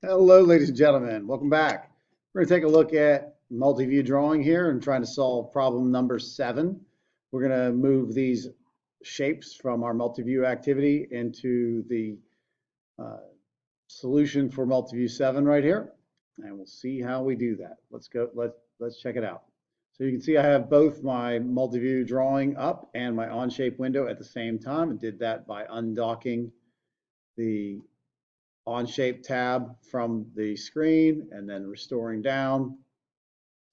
Hello, ladies and gentlemen. Welcome back. We're going to take a look at multi-view drawing here and trying to solve problem number 7. We're going to move these shapes from our multi-view activity into the uh, solution for multi-view 7 right here. And we'll see how we do that. Let's go. Let's check it out. So you can see I have both my multi-view drawing up and my on-shape window at the same time, and did that by undocking the on-shape tab from the screen and then restoring down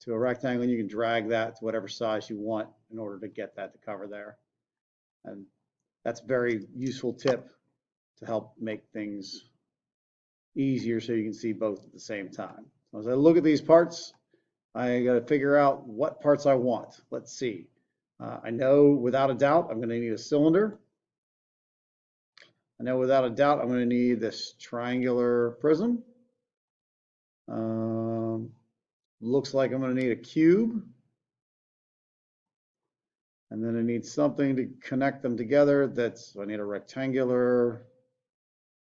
to a rectangle. And you can drag that to whatever size you want in order to get that to cover there. And that's a very useful tip to help make things easier so you can see both at the same time. So as I look at these parts, I got to figure out what parts I want. Let's see. I know without a doubt I'm going to need a cylinder. I know without a doubt I'm going to need this triangular prism. Looks like I'm going to need a cube. And then I need something to connect them together. I need a rectangular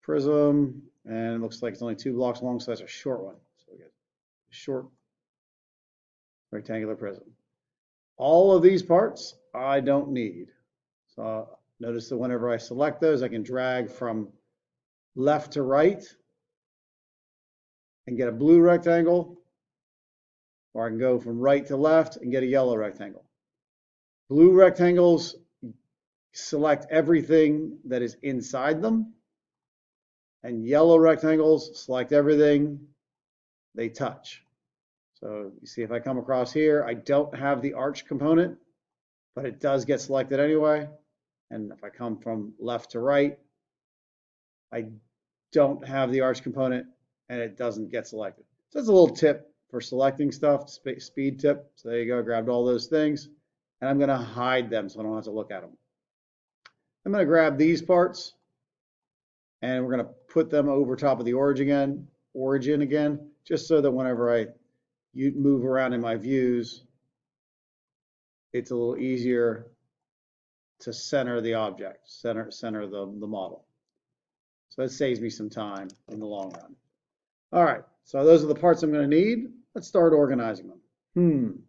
prism. And it looks like it's only 2 blocks long, so that's a short one. So we get a short rectangular prism. All of these parts I don't need. So notice that whenever I select those, I can drag from left to right and get a blue rectangle, or I can go from right to left and get a yellow rectangle. Blue rectangles select everything that is inside them, and yellow rectangles select everything they touch. So you see if I come across here, I don't have the arch component, but it does get selected anyway. And if I come from left to right, I don't have the arch component and it doesn't get selected. So that's a little tip for selecting stuff, speed tip. So there you go, grabbed all those things. And I'm going to hide them so I don't have to look at them. I'm going to grab these parts and we're going to put them over top of the origin again, just so that whenever I move around in my views, it's a little easier to center the object, center the model. So that saves me some time in the long run. All right, so those are the parts I'm going to need. Let's start organizing them.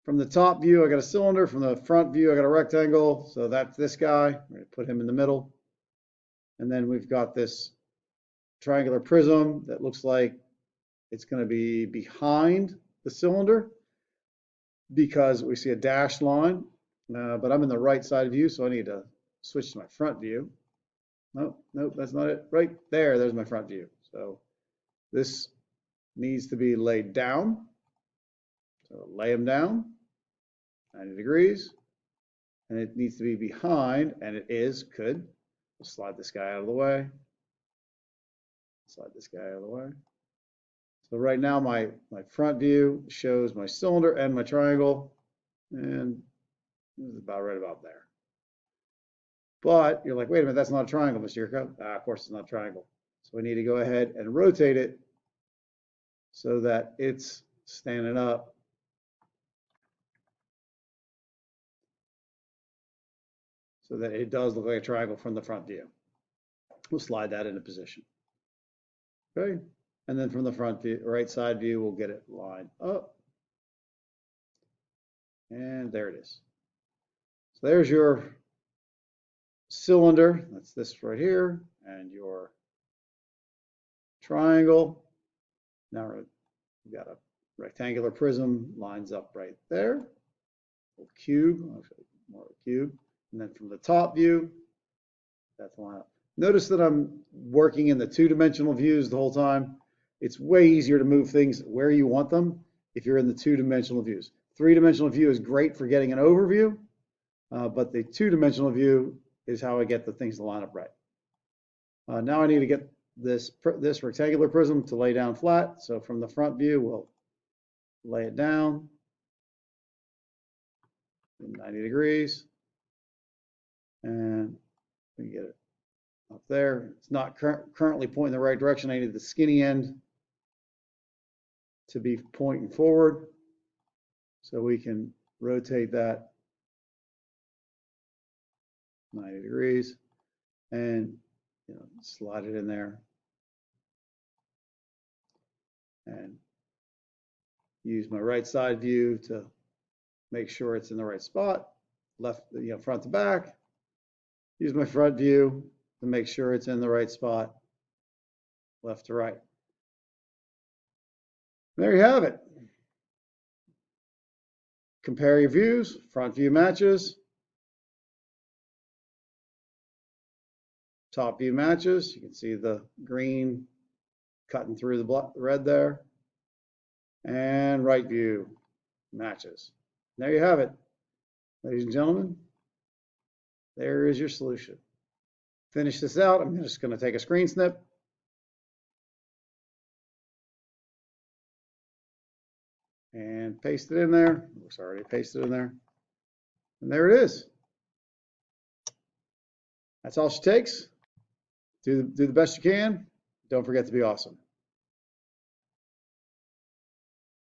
From the top view, I got a cylinder. From the front view, I got a rectangle. So that's this guy. I'm going to put him in the middle. And then we've got this triangular prism that looks like it's going to be behind the cylinder because we see a dashed line. But I'm in the right side view, so I need to switch to my front view. Nope, that's not it. Right there, there's my front view. So this needs to be laid down. So lay them down, 90 degrees. And it needs to be behind, and it is. Good. We'll slide this guy out of the way. Slide this guy out of the way. So right now my front view shows my cylinder and my triangle, and this is about right about there. But you're like, wait a minute, that's not a triangle, Mr. Yurko. Of course it's not a triangle. So we need to go ahead and rotate it so that it's standing up so that it does look like a triangle from the front view. We'll slide that into position. Okay, and then from the front view, right side view, we'll get it lined up. And there it is. So there's your cylinder. That's this right here, and your triangle. Now we've got a rectangular prism lines up right there. A cube, more of a cube. And then from the top view, that's the line up. Notice that I'm working in the 2-dimensional views the whole time. It's way easier to move things where you want them if you're in the 2-dimensional views. 3-dimensional view is great for getting an overview, but the 2-dimensional view is how I get the things to line up right. Now I need to get this rectangular prism to lay down flat. So from the front view, we'll lay it down 90 degrees, and we get it up there. It's not currently pointing the right direction. I need the skinny end to be pointing forward, so we can rotate that 90 degrees and slide it in there and use my right side view to make sure it's in the right spot, left, front to back. Use my front view to make sure it's in the right spot, left to right. There you have it. Compare your views. Front view matches. Top view matches. You can see the green cutting through the red there. And right view matches. There you have it. Ladies and gentlemen, there is your solution. Finish this out. I'm just going to take a screen snip. And paste it in there. It's already pasted in there. And there it is. That's all she takes. Do the best you can. Don't forget to be awesome.